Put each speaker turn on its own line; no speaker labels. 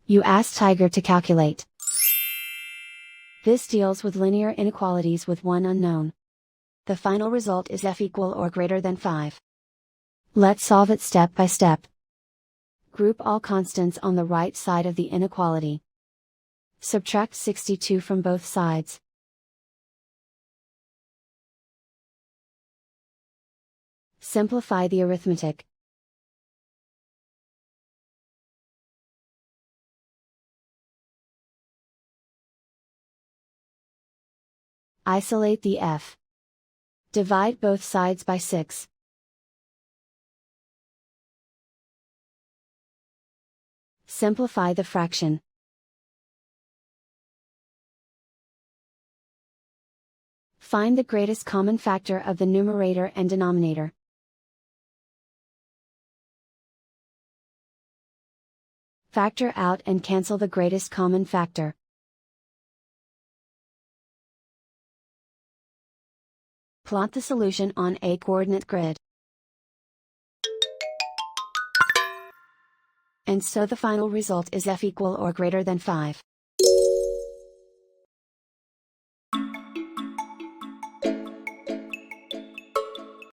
You ask Tiger to calculate. This deals with linear inequalities with one unknown. The final result is f equal or greater than 5. Let's solve it step by step. Group all constants on the right side of the inequality. Subtract 62 from both sides. Simplify the arithmetic. Isolate the f. Divide both sides by 6. Simplify the fraction. Find the greatest common factor of the numerator and denominator. Factor out and cancel the greatest common factor. Plot the solution on a coordinate grid. And so the final result is f equal or greater than 5.